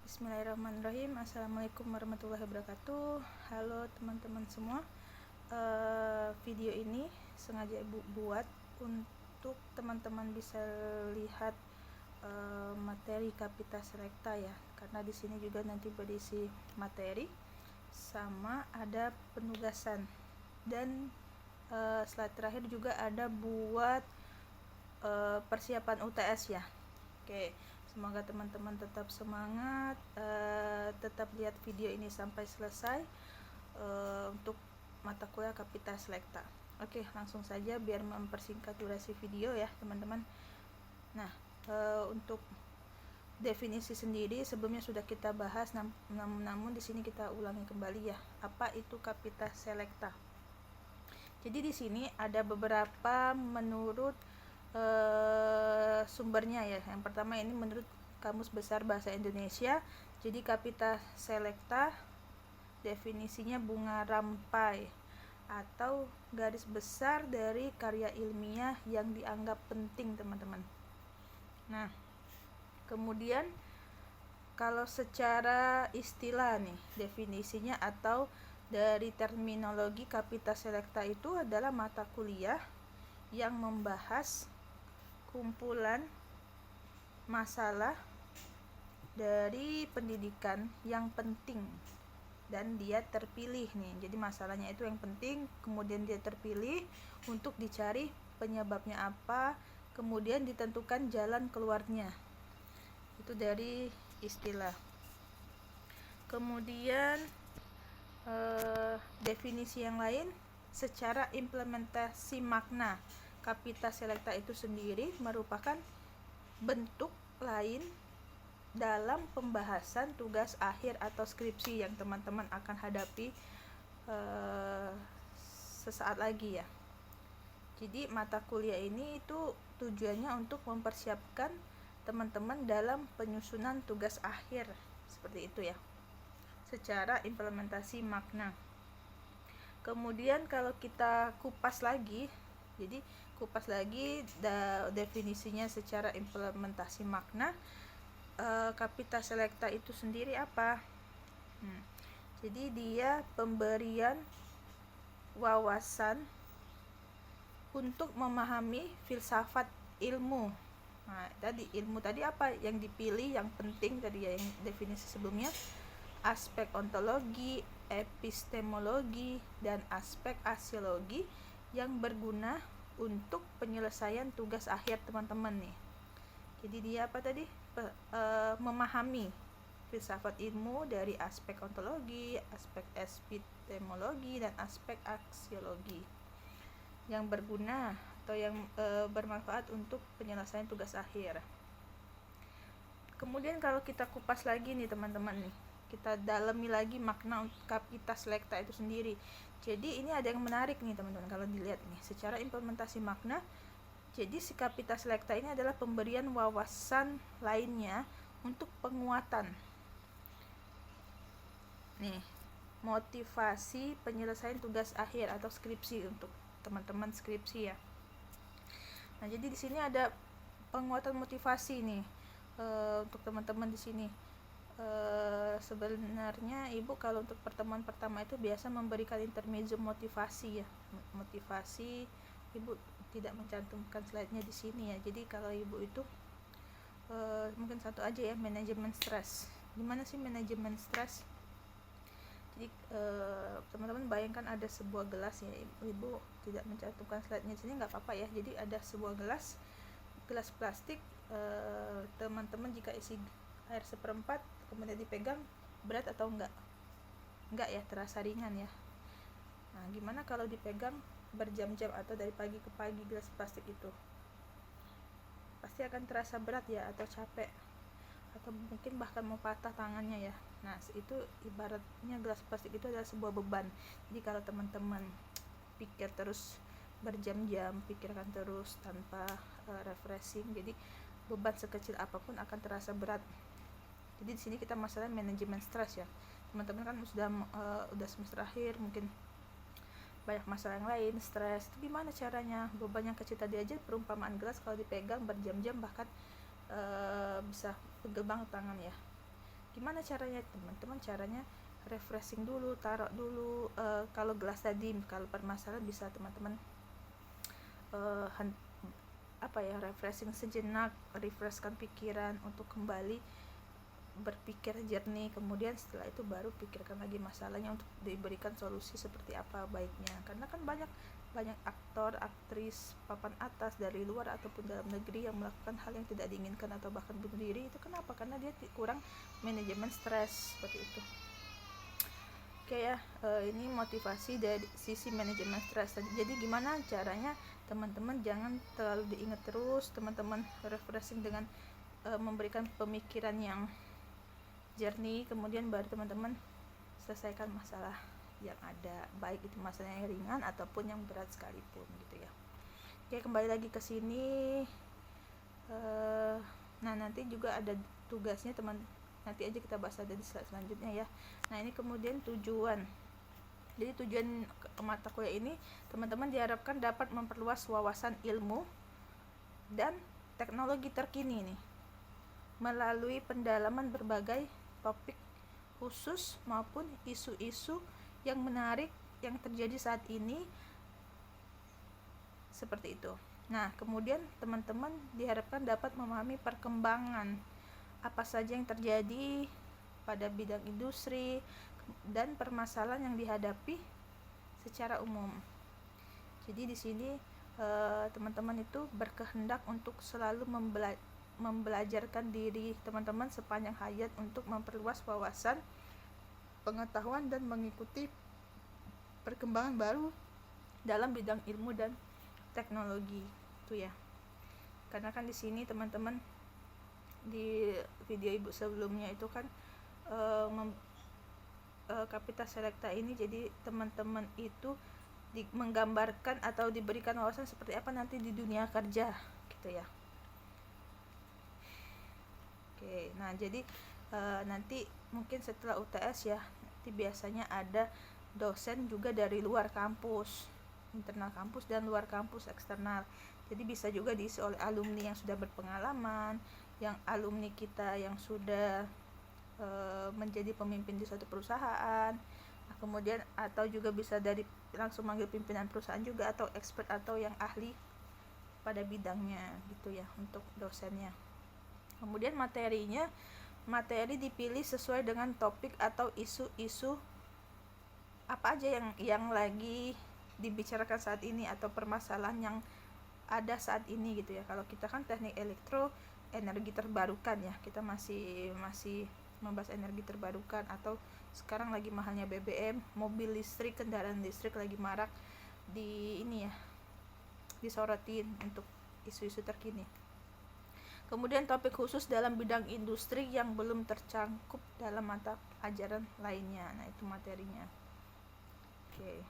Bismillahirrahmanirrahim. Assalamualaikum warahmatullahi wabarakatuh. Halo teman-teman semua. Video ini sengaja Ibu buat untuk teman-teman bisa lihat materi Kapita Selecta ya. Karena di sini juga nanti berisi materi sama ada penugasan dan slide terakhir juga ada buat persiapan UTS ya. Oke. Semoga teman-teman tetap semangat, tetap lihat video ini sampai selesai untuk mata kuliah Kapita Selecta. Oke, langsung saja biar mempersingkat durasi video ya teman-teman. Nah, untuk definisi sendiri sebelumnya sudah kita bahas, namun di sini kita ulangi kembali ya. Apa itu Kapita Selecta? Jadi di sini ada beberapa menurut sumbernya ya. Yang pertama ini menurut Kamus Besar Bahasa Indonesia. Jadi Kapita Selecta definisinya bunga rampai atau garis besar dari karya ilmiah yang dianggap penting teman-teman. Nah, kemudian kalau secara istilah nih definisinya atau dari terminologi Kapita Selecta itu adalah mata kuliah yang membahas kumpulan masalah dari pendidikan yang penting dan dia terpilih nih. Jadi masalahnya itu yang penting, kemudian dia terpilih untuk dicari penyebabnya apa, kemudian ditentukan jalan keluarnya. Itu dari istilah. Kemudian definisi yang lain secara implementasi makna. Kapita Selecta itu sendiri merupakan bentuk lain dalam pembahasan tugas akhir atau skripsi yang teman-teman akan hadapi sesaat lagi ya. Jadi mata kuliah ini itu tujuannya untuk mempersiapkan teman-teman dalam penyusunan tugas akhir seperti itu ya, secara implementasi makna. Kemudian kalau kita kupas lagi, jadi kupas lagi definisinya secara implementasi makna, Kapita Selecta itu sendiri apa? Jadi dia pemberian wawasan untuk memahami filsafat ilmu. Nah, tadi ilmu tadi apa yang dipilih, yang penting tadi ya, yang definisi sebelumnya, aspek ontologi, epistemologi, dan aspek aksiologi yang berguna untuk penyelesaian tugas akhir teman-teman nih. Jadi dia apa tadi? Memahami filsafat ilmu dari aspek ontologi, aspek epistemologi, dan aspek aksiologi yang berguna atau yang bermanfaat untuk penyelesaian tugas akhir. Kemudian kalau kita kupas lagi nih teman-teman nih, kita dalami lagi makna Kapita Selecta itu sendiri. Jadi ini ada yang menarik nih teman-teman kalau dilihat nih secara implementasi makna. Jadi si Kapita Selecta ini adalah pemberian wawasan lainnya untuk penguatan nih motivasi penyelesaian tugas akhir atau skripsi untuk teman-teman skripsi ya. Nah, jadi di sini ada penguatan motivasi nih untuk teman-teman di sini. Sebenarnya Ibu kalau untuk pertemuan pertama itu biasa memberikan intermezzo motivasi ya. Motivasi Ibu tidak mencantumkan slide-nya di sini ya. Jadi kalau Ibu itu mungkin satu aja ya, manajemen stres. Gimana sih manajemen stres? Jadi teman-teman bayangkan ada sebuah gelas ya. Ibu tidak mencantumkan slide-nya di sini nggak apa-apa ya. Jadi ada sebuah gelas plastik, teman-teman jika isi air 1/4 kemudian dipegang, berat atau enggak ya, terasa ringan ya. Nah, gimana kalau dipegang berjam-jam atau dari pagi ke pagi gelas plastik itu? Pasti akan terasa berat ya, atau capek, atau mungkin bahkan mau patah tangannya ya. Nah, itu ibaratnya gelas plastik itu adalah sebuah beban. Jadi kalau teman-teman pikir terus berjam-jam, pikirkan terus tanpa refreshing, jadi beban sekecil apapun akan terasa berat. Jadi di sini kita masalah manajemen stres ya. Teman-teman kan udah semester akhir, mungkin banyak masalah yang lain, stres. Itu gimana caranya? Beban yang kecil tadi aja, perumpamaan gelas kalau dipegang berjam-jam bahkan bisa pegel banget tangan ya. Gimana caranya teman-teman? Caranya refreshing dulu, taruh dulu. Kalau gelas tadi, kalau permasalahan bisa teman-teman refreshing sejenak, refreshkan pikiran untuk kembali berpikir jernih. Kemudian setelah itu baru pikirkan lagi masalahnya untuk diberikan solusi seperti apa baiknya. Karena kan banyak aktor, aktris papan atas dari luar ataupun dalam negeri yang melakukan hal yang tidak diinginkan atau bahkan bunuh diri. Itu kenapa? Karena dia kurang manajemen stres, seperti itu. Oke ya, ini motivasi dari sisi manajemen stres. Jadi gimana caranya teman-teman jangan terlalu diingat terus, teman-teman refreshing dengan memberikan pemikiran yang jernih, kemudian baru teman-teman selesaikan masalah yang ada, baik itu masalah yang ringan ataupun yang berat sekalipun gitu ya. Oke, kembali lagi ke sini. Nah, nanti juga ada tugasnya teman, nanti aja kita bahas ada di slide selanjutnya ya. Nah, ini kemudian tujuan. Jadi tujuan mata kuliah ini teman-teman diharapkan dapat memperluas wawasan ilmu dan teknologi terkini nih, melalui pendalaman berbagai topik khusus maupun isu-isu yang menarik yang terjadi saat ini, seperti itu. Nah, kemudian teman-teman diharapkan dapat memahami perkembangan apa saja yang terjadi pada bidang industri dan permasalahan yang dihadapi secara umum. Jadi di sini teman-teman itu berkehendak untuk selalu membelajarkan diri teman-teman sepanjang hayat untuk memperluas wawasan, pengetahuan dan mengikuti perkembangan baru dalam bidang ilmu dan teknologi itu ya. Karena kan di sini teman-teman di video ibu sebelumnya itu kan Kapita Selecta ini, jadi teman-teman itu menggambarkan atau diberikan wawasan seperti apa nanti di dunia kerja gitu ya. Oke, nah jadi nanti mungkin setelah UTS ya, nanti biasanya ada dosen juga dari luar kampus, internal kampus dan luar kampus eksternal. Jadi bisa juga diisi oleh alumni yang sudah berpengalaman, yang alumni kita yang sudah menjadi pemimpin di suatu perusahaan. Nah, kemudian atau juga bisa dari langsung manggil pimpinan perusahaan juga, atau expert atau yang ahli pada bidangnya gitu ya untuk dosennya. Kemudian materi dipilih sesuai dengan topik atau isu-isu apa aja yang lagi dibicarakan saat ini atau permasalahan yang ada saat ini gitu ya. Kalau kita kan teknik elektro, energi terbarukan ya, kita masih membahas energi terbarukan. Atau sekarang lagi mahalnya BBM, mobil listrik, kendaraan listrik lagi marak di ini ya, disorotin untuk isu-isu terkini. Kemudian topik khusus dalam bidang industri yang belum tercangkup dalam mata pelajaran lainnya. Nah, itu materinya. Oke.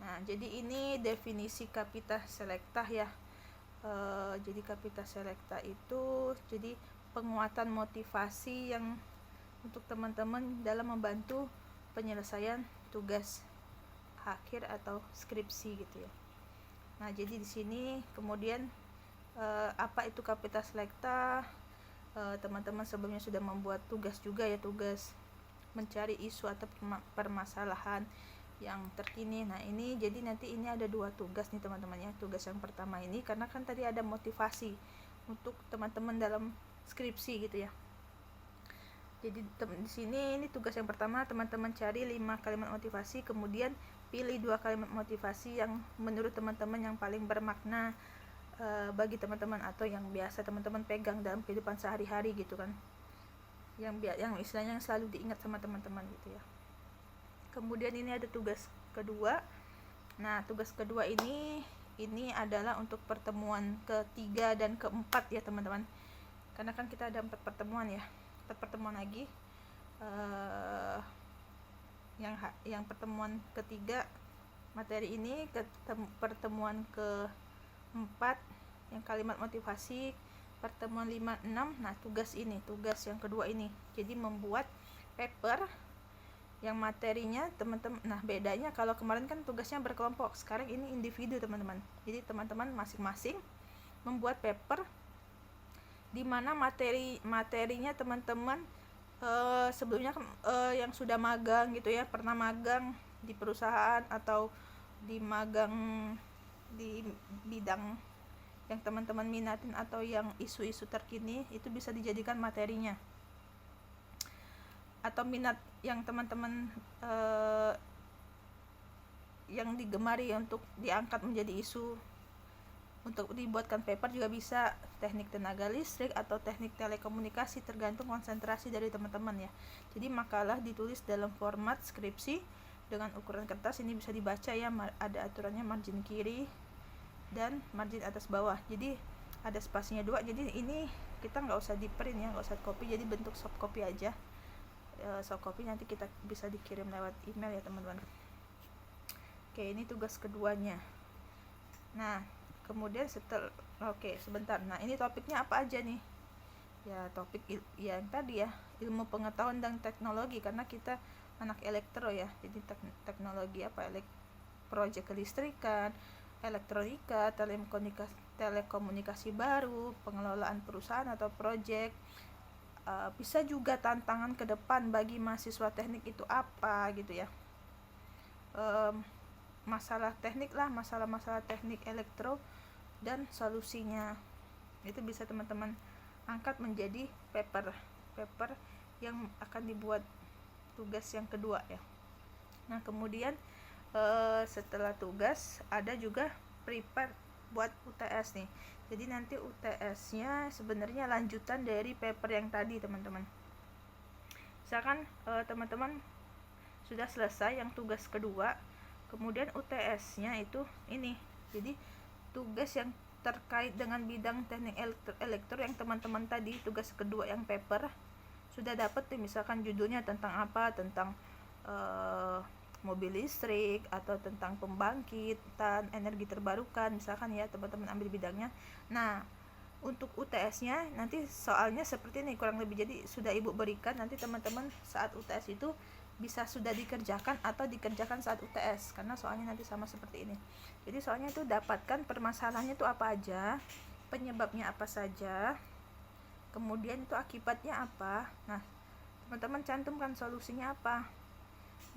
Nah, jadi ini definisi Kapita Selecta ya. Jadi Kapita Selecta itu jadi penguatan motivasi yang untuk teman-teman dalam membantu penyelesaian tugas akhir atau skripsi gitu ya. Nah, jadi di sini kemudian apa itu Kapita Selecta? Teman-teman sebelumnya sudah membuat tugas juga ya, tugas mencari isu atau permasalahan yang terkini. Nah, ini jadi nanti ini ada 2 tugas nih teman-teman ya. Tugas yang pertama ini karena kan tadi ada motivasi untuk teman-teman dalam skripsi gitu ya. Jadi di sini ini tugas yang pertama, teman-teman cari 5 kalimat motivasi, kemudian pilih 2 kalimat motivasi yang menurut teman-teman yang paling bermakna bagi teman-teman atau yang biasa teman-teman pegang dalam kehidupan sehari-hari gitu kan. Yang istilahnya yang selalu diingat sama teman-teman gitu ya. Kemudian ini ada tugas kedua. Nah, tugas kedua ini adalah untuk pertemuan ketiga dan keempat ya teman-teman. Karena kan kita ada 4 pertemuan ya. 4 pertemuan lagi. Yang pertemuan ketiga materi ini, pertemuan keempat yang kalimat motivasi, pertemuan 5-6. Nah, tugas yang kedua ini. Jadi membuat paper yang materinya teman-teman. Nah, bedanya kalau kemarin kan tugasnya berkelompok, sekarang ini individu teman-teman. Jadi teman-teman masing-masing membuat paper dimana materinya teman-teman sebelumnya yang sudah magang gitu ya, pernah magang di perusahaan atau di magang di bidang yang teman-teman minatin atau yang isu-isu terkini, itu bisa dijadikan materinya. Atau minat yang teman-teman yang digemari untuk diangkat menjadi isu untuk dibuatkan paper juga bisa, teknik tenaga listrik atau teknik telekomunikasi, tergantung konsentrasi dari teman-teman ya. Jadi makalah ditulis dalam format skripsi dengan ukuran kertas, ini bisa dibaca ya, ada aturannya margin kiri dan margin atas bawah, jadi ada spasinya 2, jadi ini kita nggak usah di print ya, nggak usah copy, jadi bentuk soft copy aja. Soft copy nanti kita bisa dikirim lewat email ya teman-teman. Oke, ini tugas keduanya. Nah kemudian sebentar. Nah ini topiknya apa aja nih? Ya topik yang tadi ya, ilmu pengetahuan dan teknologi, karena kita anak elektro ya, jadi teknologi apa, proyek kelistrikan, elektronika, telekomunikasi baru, pengelolaan perusahaan atau proyek. Bisa juga tantangan ke depan bagi mahasiswa teknik itu apa gitu ya. Masalah teknik lah, masalah-masalah teknik elektro dan solusinya, itu bisa teman-teman angkat menjadi paper yang akan dibuat tugas yang kedua ya. Nah kemudian setelah tugas ada juga prepare buat UTS nih, jadi nanti UTS nya sebenarnya lanjutan dari paper yang tadi teman-teman. Misalkan teman-teman sudah selesai yang tugas kedua, kemudian UTS nya itu ini, jadi tugas yang terkait dengan bidang teknik elektro yang teman-teman tadi tugas kedua yang paper sudah dapat nih, misalkan judulnya tentang apa, tentang mobil listrik atau tentang pembangkitan energi terbarukan misalkan ya, teman-teman ambil bidangnya. Nah untuk UTS nya nanti soalnya seperti ini kurang lebih, jadi sudah ibu berikan, nanti teman-teman saat UTS itu bisa sudah dikerjakan atau dikerjakan saat UTS, karena soalnya nanti sama seperti ini. Jadi soalnya itu dapatkan permasalahannya itu apa aja, penyebabnya apa saja, kemudian itu akibatnya apa. Nah teman-teman cantumkan solusinya apa.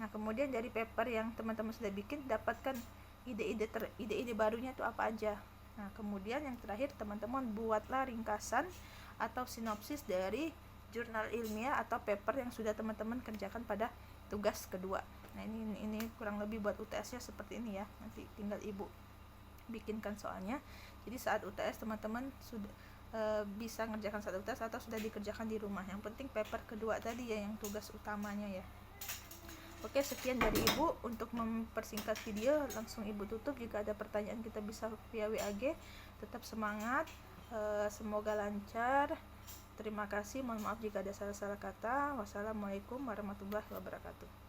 Nah kemudian dari paper yang teman-teman sudah bikin, dapatkan ide-ide barunya itu apa aja. Nah kemudian yang terakhir teman-teman buatlah ringkasan atau sinopsis dari jurnal ilmiah atau paper yang sudah teman-teman kerjakan pada tugas kedua. Nah ini kurang lebih buat UTS-nya seperti ini ya. Nanti tinggal ibu bikinkan soalnya. Jadi saat UTS teman-teman sudah bisa ngerjakan saat UTS atau sudah dikerjakan di rumah. Yang penting paper kedua tadi ya yang tugas utamanya ya. Oke, sekian dari ibu. Untuk mempersingkat video langsung ibu tutup. Jika ada pertanyaan kita bisa via WAG. Tetap semangat, semoga lancar. Terima kasih, mohon maaf jika ada salah-salah kata. Wassalamualaikum warahmatullahi wabarakatuh.